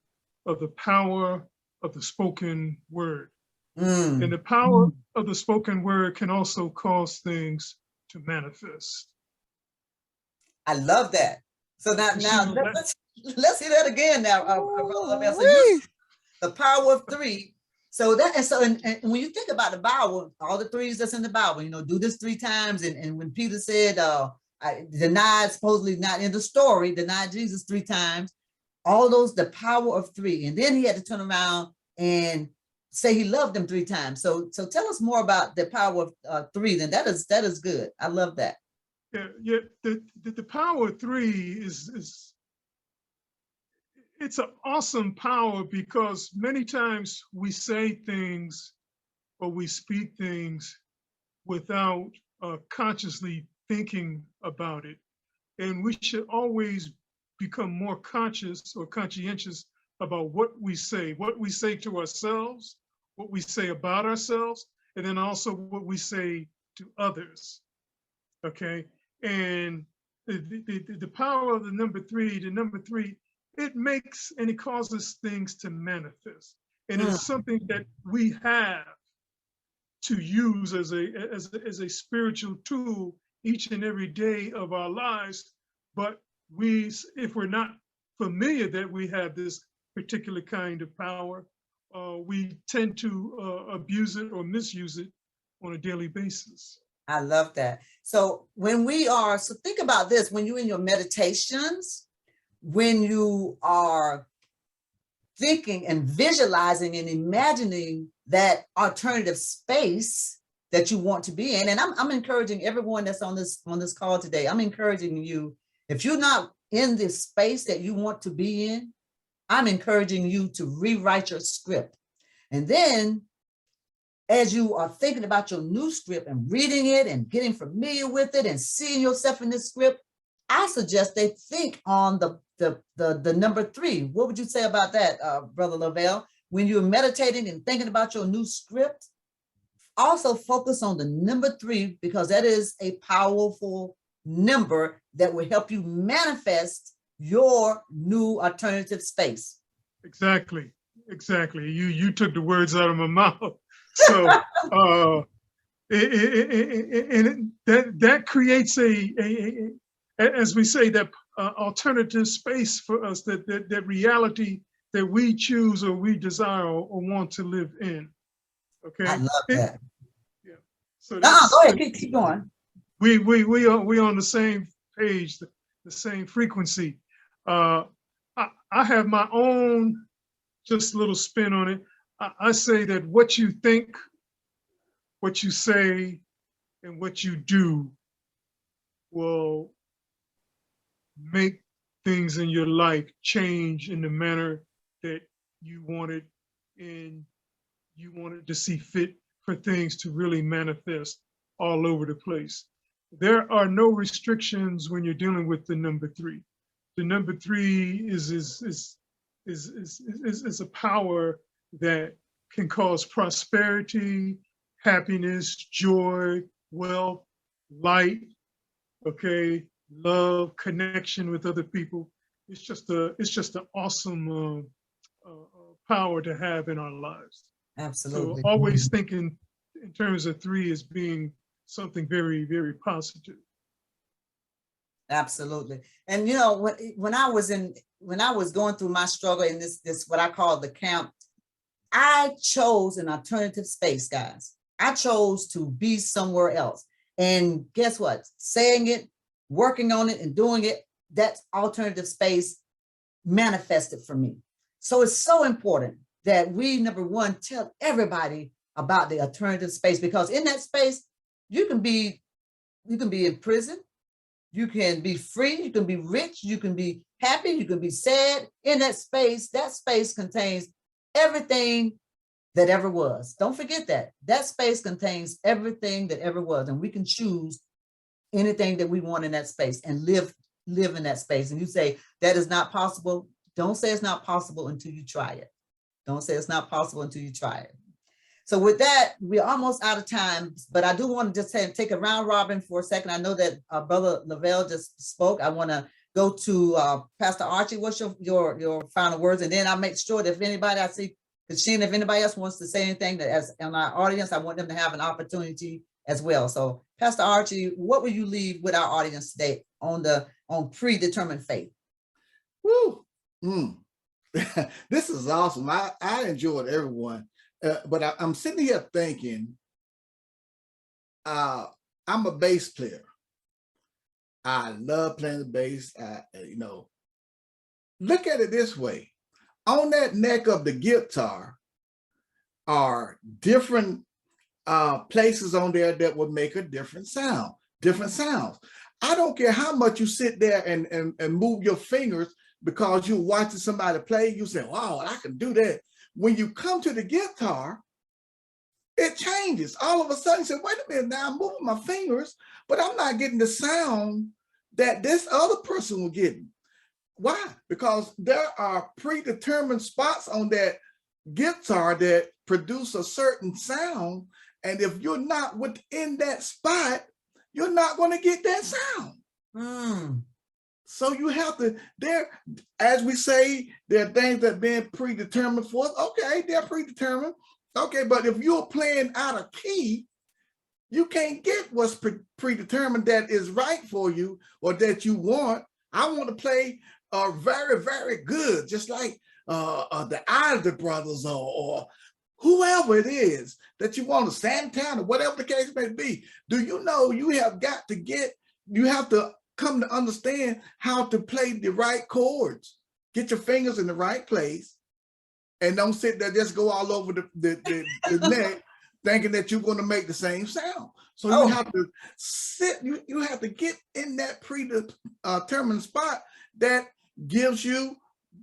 of the power of the spoken word. And the power of the spoken word can also cause things to manifest. I love that. So now let's hear that again now, Brother Lavelle. So the power of 3. So and when you think about the Bible, all the 3s that's in the Bible, you know, do this 3 times. And when Peter said, I denied, supposedly not in the story, denied Jesus 3 times, all those, the power of 3. And then he had to turn around and say he loved them 3 times. So tell us more about the power of 3. Then that is good. I love that. Yeah. The power of 3 is it's an awesome power, because many times we say things or we speak things without consciously thinking about it. And we should always become more conscious or conscientious about what we say to ourselves, what we say about ourselves, and then also what we say to others. Okay. And the power of the number 3, it makes and it causes things to manifest. And it's something that we have to use as a spiritual tool each and every day of our lives. But if we're not familiar that we have this particular kind of power, we tend to abuse it or misuse it on a daily basis. I love that. So think about this, when you're in your meditations, when you are thinking and visualizing and imagining that alternative space that you want to be in. And I'm encouraging everyone that's on this call today, I'm encouraging you, if you're not in this space that you want to be in, I'm encouraging you to rewrite your script. And then as you are thinking about your new script and reading it and getting familiar with it and seeing yourself in this script, I suggest they think on the number 3. What would you say about that, Brother Lavelle? When you're meditating and thinking about your new script, also focus on the number 3, because that is a powerful number that will help you manifest your new alternative space. Exactly. You took the words out of my mouth. So that creates as we say, that alternative space for us, that reality that we choose or we desire or want to live in. Okay. I love that. Yeah. So Go ahead, keep going. we on the same page, the same frequency. I have my own just little spin on it. I say that what you think, what you say, and what you do will make things in your life change in the manner that you wanted, and you wanted to see fit for things to really manifest all over the place. There are no restrictions when you're dealing with the number 3. The number 3 is a power that can cause prosperity, happiness, joy, wealth, light, okay, love, connection with other people. It's just an awesome power to have in our lives. Absolutely. So always thinking in terms of 3 as being something very, very positive. Absolutely. And you know, when I was going through my struggle in this what I call the camp, I chose an alternative space, guys. I chose to be somewhere else. And guess what? Saying it, working on it, and doing it, that alternative space manifested for me. So it's so important that we, number one, tell everybody about the alternative space, because in that space, you can be in prison, you can be free, you can be rich, you can be happy, you can be sad. In that space contains everything that ever was. Don't forget that. That space contains everything that ever was, and we can choose anything that we want in that space and live in that space. And you say that is not possible. Don't say it's not possible until you try it. Don't say it's not possible until you try it. So with that, we're almost out of time, but I do want to just take a round robin for a second. I know that Brother Lavelle just spoke. I want to go to Pastor Archie. What's your final words? And then I'll make sure that if anybody, I see Sheena, if anybody else wants to say anything, that as in our audience, I want them to have an opportunity as well. So Pastor Archie, what will you leave with our audience today on predetermined fate? Woo! This is awesome. I enjoyed everyone. But I'm sitting here thinking, I'm a bass player. I love playing the bass. Look at it this way. On that neck of the guitar are different places on there that would make a different sound, different sounds. I don't care how much you sit there and move your fingers because you're watching somebody play, you say, wow, I can do that. When you come to the guitar, it changes. All of a sudden, you say, wait a minute, now I'm moving my fingers, but I'm not getting the sound that this other person will get. Why? Because there are predetermined spots on that guitar that produce a certain sound. And if you're not within that spot, you're not going to get that sound. So you have to, as we say, there are things that have been predetermined for us. Okay, they're predetermined. Okay, but if you're playing out of key, you can't get what's predetermined that is right for you or that you want. I want to play very, very good, just like the Isley Brothers or whoever it is that you want to, Santana, whatever the case may be. Do you know you have to come to understand how to play the right chords, get your fingers in the right place, and don't sit there, just go all over the neck thinking that you're going to make the same sound. So you have to sit, you have to get in that predetermined spot that gives you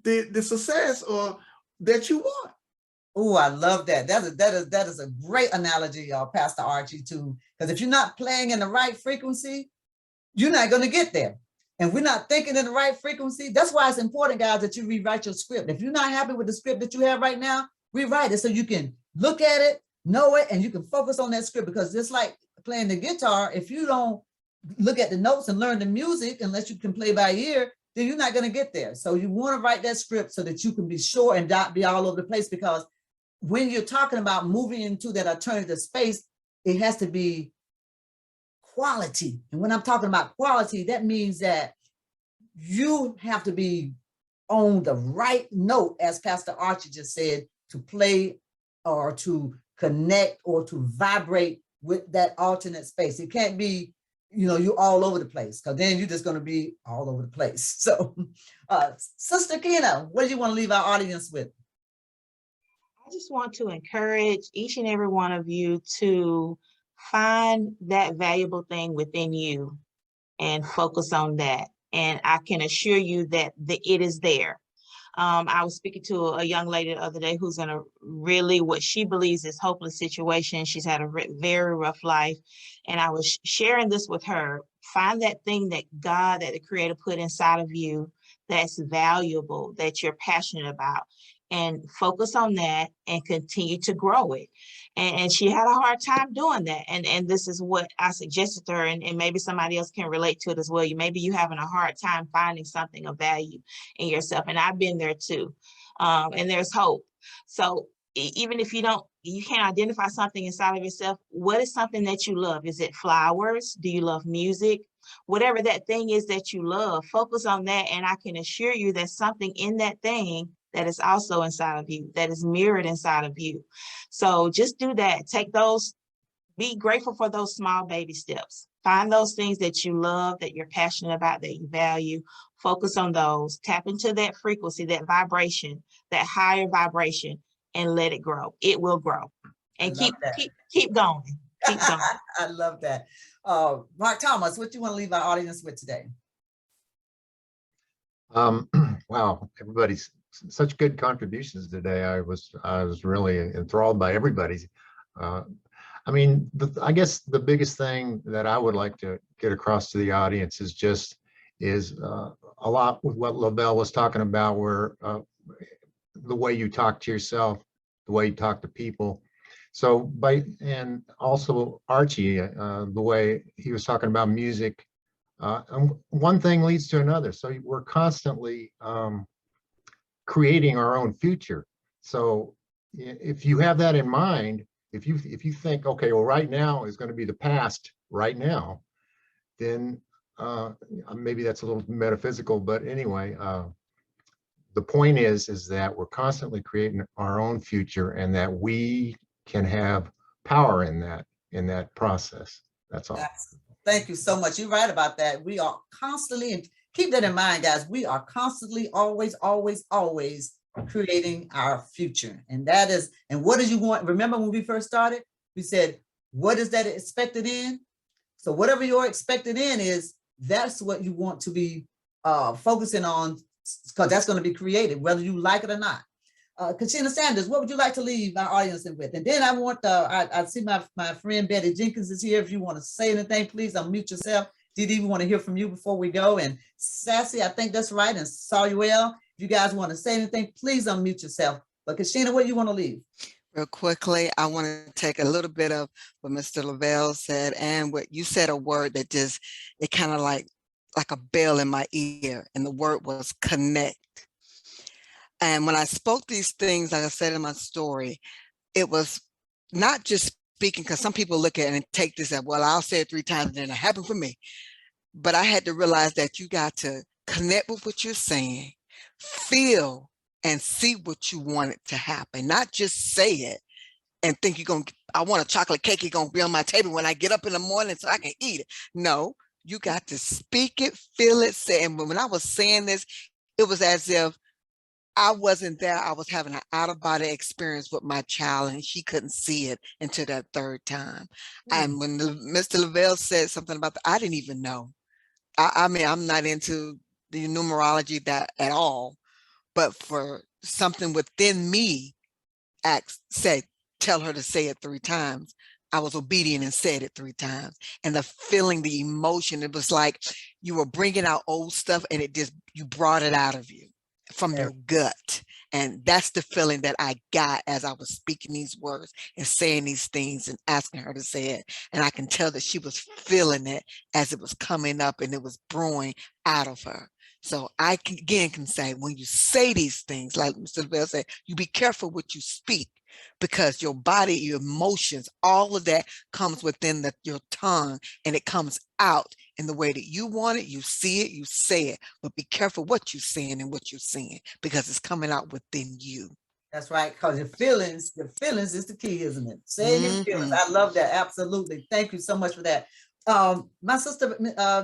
the success or that you want. Oh, I love that. That is a great analogy, Pastor Archie, too. Because if you're not playing in the right frequency, you're not going to get there. And we're not thinking in the right frequency. That's why it's important, guys, that you rewrite your script. If you're not happy with the script that you have right now, rewrite it so you can look at it, know it, and you can focus on that script. Because just like playing the guitar, if you don't look at the notes and learn the music, unless you can play by ear, then you're not going to get there. So you want to write that script so that you can be sure and not be all over the place. Because when you're talking about moving into that alternative space, it has to be quality. And when I'm talking about quality, that means that you have to be on the right note, as Pastor Archie just said, to play or to connect or to vibrate with that alternate space. It can't be, you all over the place, because then you're just going to be all over the place. So, Sister Kina, what do you want to leave our audience with? I just want to encourage each and every one of you to find that valuable thing within you and focus on that. And I can assure you that it is there. I was speaking to a young lady the other day who's in a really what she believes is hopeless situation. She's had a very rough life. And I was sharing this with her. Find that thing that God, that the Creator put inside of you that's valuable, that you're passionate about, and focus on that and continue to grow it. And she had a hard time doing that. And this is what I suggested to her, and maybe somebody else can relate to it as well. Maybe you're having a hard time finding something of value in yourself. And I've been there too. And there's hope. So even if you can't identify something inside of yourself, what is something that you love? Is it flowers? Do you love music? Whatever that thing is that you love, focus on that. And I can assure you there's something in that thing that is also inside of you, that is mirrored inside of you. So just do that. Take those, be grateful for those small baby steps. Find those things that you love, that you're passionate about, that you value. Focus on those. Tap into that frequency, that vibration, that higher vibration, and let it grow. It will grow. And keep going. Keep going. I love that. Mark Thomas, what do you want to leave our audience with today? Wow, everybody's such good contributions today. I was really enthralled by everybody's. I mean, I guess the biggest thing that I would like to get across to the audience is a lot with what Lavelle was talking about, where the way you talk to yourself, the way you talk to people. So and also Archie, the way he was talking about music, and one thing leads to another. So we're constantly creating our own future. So if you have that in mind, if you think, okay, well, right now is going to be the past right now, then maybe that's a little metaphysical, but anyway, the point is that we're constantly creating our own future, and that we can have power in that process. That's all. Thank you so much. You're right about that. We are constantly, and keep that in mind, guys, we are constantly, always creating our future. And that is, and what did you want? Remember when we first started, we said, what is that expected in? So whatever your expected in is, that's what you want to be focusing on, because that's going to be created, whether you like it or not. Katrina Sanders, what would you like to leave our audience with? And then I want I see my friend Betty Jenkins is here. If you want to say anything, please unmute yourself. Didi, we want to hear from you before we go. And Sassy, I think that's right. And Samuel, if you guys want to say anything, please unmute yourself. But Katrina, what do you want to leave? Real quickly, I want to take a little bit of what Mr. Lavelle said, and what you said, a word that just, it kind of like a bell in my ear, and the word was connect. And when I spoke these things, like I said in my story, it was not just speaking, because some people look at it and take this as, well, I'll say it 3 times and then it happened for me. But I had to realize that you got to connect with what you're saying, feel and see what you want it to happen, not just say it and think you're going to, I want a chocolate cake, you're going to be on my table when I get up in the morning so I can eat it. No, you got to speak it, feel it, say it. And when I was saying this, it was as if I wasn't there. I was having an out-of-body experience with my child, and she couldn't see it until that 3rd time. And when Mr. Lavelle said something about that, I didn't even know. I mean, I'm not into the numerology that at all, but for something within me said, tell her to say it 3 times. I was obedient and said it 3 times. And the feeling, the emotion, it was like you were bringing out old stuff, and it just, you brought it out of you from your gut. And that's the feeling that I got as I was speaking these words and saying these things and asking her to say it. And I can tell that she was feeling it as it was coming up and it was brewing out of her. So I can say, when you say these things, like Mr. Bell said, you be careful what you speak, because your body, your emotions, all of that comes within your tongue, and it comes out in the way that you want it. You see it, you say it, but be careful what you're saying and what you're saying, because it's coming out within you. That's right, because your feelings is the key, isn't it? Saying your feelings. Mhm. I love that. Absolutely. Thank you so much for that. My sister,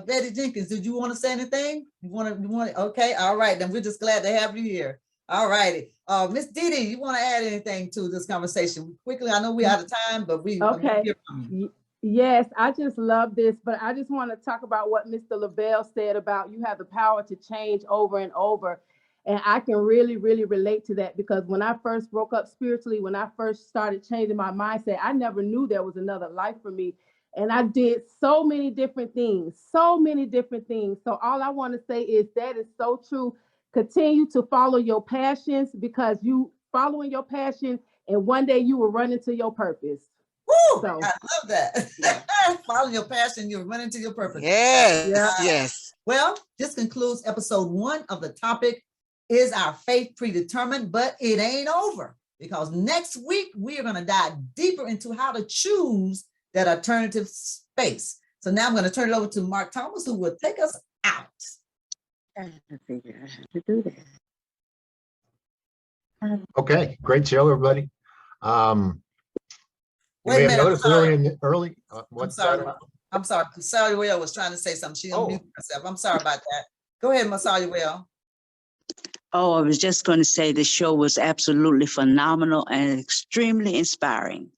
Betty Jenkins, did you want to say anything? You want to, okay, all right, then we're just glad to have you here. All righty. Miss Dee Dee, you want to add anything to this conversation? Quickly, I know we're out of time, but we Okay. hear from you. Yes, I just love this, but I just want to talk about what Mr. Lavelle said about you have the power to change over and over. And I can really, really relate to that, because when I first woke up spiritually, when I first started changing my mindset, I never knew there was another life for me. And I did so many different things, so many different things. So all I want to say is that is so true. Continue to follow your passions, because you following your passion, and one day you will run into your purpose. Woo, So, I love that. Follow your passion, you'll run into your purpose. Yes, Yeah. yes. Well, this concludes episode 1 of the topic, is our faith predetermined? But it ain't over, because next week we are going to dive deeper into how to choose that alternative space. So now I'm going to turn it over to Mark Thomas, who will take us out. I figured I had to do that. Okay, great show, everybody. You Wait may a have minute, noticed what's sorry. that? I'm sorry. Masalia Well was trying to say something. She unmuted herself. I'm sorry about that. Go ahead, Masalia Well. Oh, I was just going to say the show was absolutely phenomenal and extremely inspiring.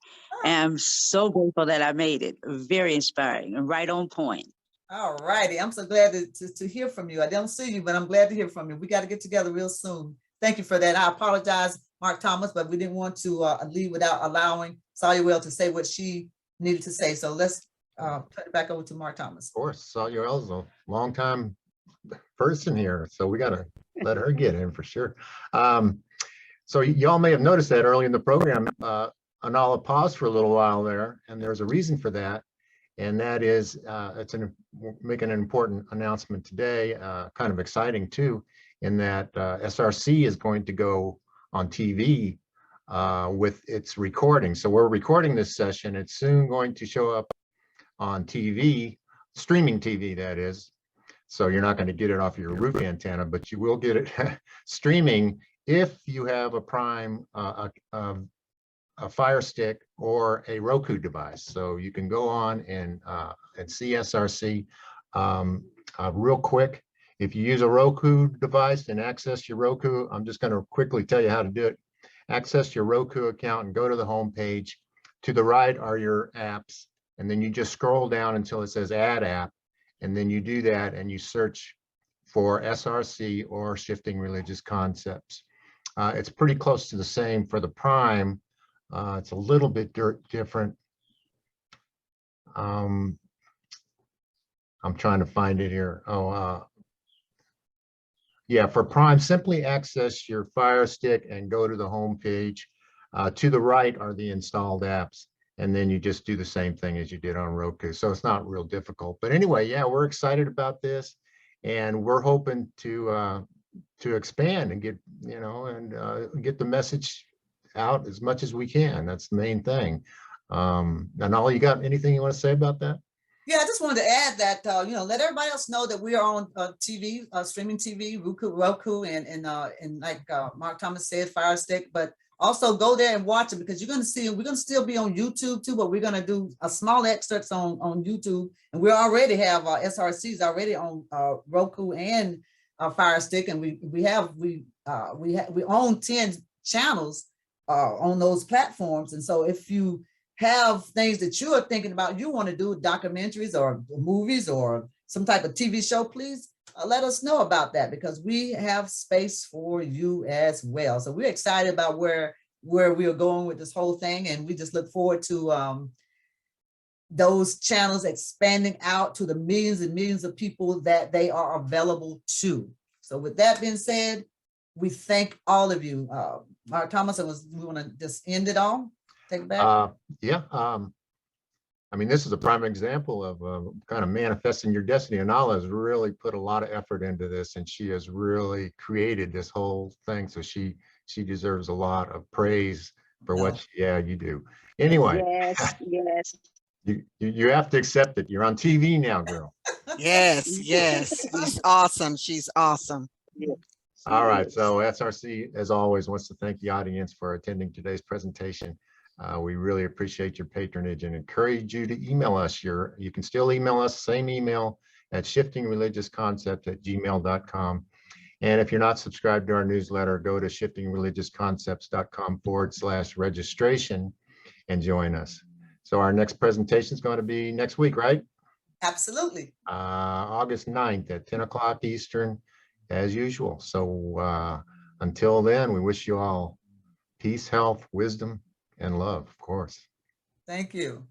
And I'm so grateful that I made it. Very inspiring and right on point. All righty. I'm so glad to hear from you. I don't see you, but I'm glad to hear from you. We got to get together real soon. Thank you for that. I apologize, Mark Thomas, but we didn't want to leave without allowing Saluel to say what she needed to say. So let's turn it back over to Mark Thomas. Of course, Saluel's a long time person here, so we got to let her get in for sure. So y'all may have noticed that early in the program, Anala paused for a little while there, and there's a reason for that. And that is, making an important announcement today, kind of exciting too, in that SRC is going to go on TV with its recording. So we're recording this session. It's soon going to show up on TV, streaming TV, that is. So you're not going to get it off your roof antenna, but you will get it streaming if you have a Prime, a Fire Stick, or a Roku device. So you can go on and see SRC real quick. If you use a Roku device and access your Roku, I'm just going to quickly tell you how to do it. Access your Roku account and go to the home page. To the right are your apps, and then you just scroll down until it says Add App, and then you do that and you search for SRC or Shifting Religious Concepts. It's pretty close to the same for the Prime. It's a little bit different. I'm trying to find it here. Yeah, for Prime, simply access your Fire Stick and go to the home page. To the right are the installed apps, and then you just do the same thing as you did on Roku. So it's not real difficult. But anyway, yeah, we're excited about this, and we're hoping to expand and get, get the message out as much as we can. That's the main thing. And all, you got anything you want to say about that? Yeah, I just wanted to add that, let everybody else know that we are on TV, streaming TV, Roku, and like Mark Thomas said, Fire Stick, but also go there and watch it, because you're going to see, we're going to still be on YouTube too, but we're going to do a small excerpts on YouTube. And we already have SRCs already on Roku and Fire Stick. And we own 10 channels on those platforms. And so if you have things that you are thinking about, you want to do documentaries or movies or some type of TV show, please let us know about that, because we have space for you as well. So we're excited about where we are going with this whole thing. And we just look forward to those channels expanding out to the millions and millions of people that they are available to. So with that being said, we thank all of you. Mark Thomas, we want to just end it all. Take it back. Yeah. I mean, this is a prime example of kind of manifesting your destiny. And Nala has really put a lot of effort into this, and she has really created this whole thing. So she deserves a lot of praise for what, you do. Anyway. Yes, yes. You have to accept it. You're on TV now, girl. Yes, yes. She's awesome. She's awesome. All right, so SRC, as always, wants to thank the audience for attending today's presentation. We really appreciate your patronage and encourage you to email us. You can still email us, same email at shiftingreligiousconcept@gmail.com. And if you're not subscribed to our newsletter, go to shiftingreligiousconcepts.com/registration and join us. So our next presentation is going to be next week, right? Absolutely. August 9th at 10 o'clock Eastern, as usual. So until then, we wish you all peace, health, wisdom, and love, of course. Thank you.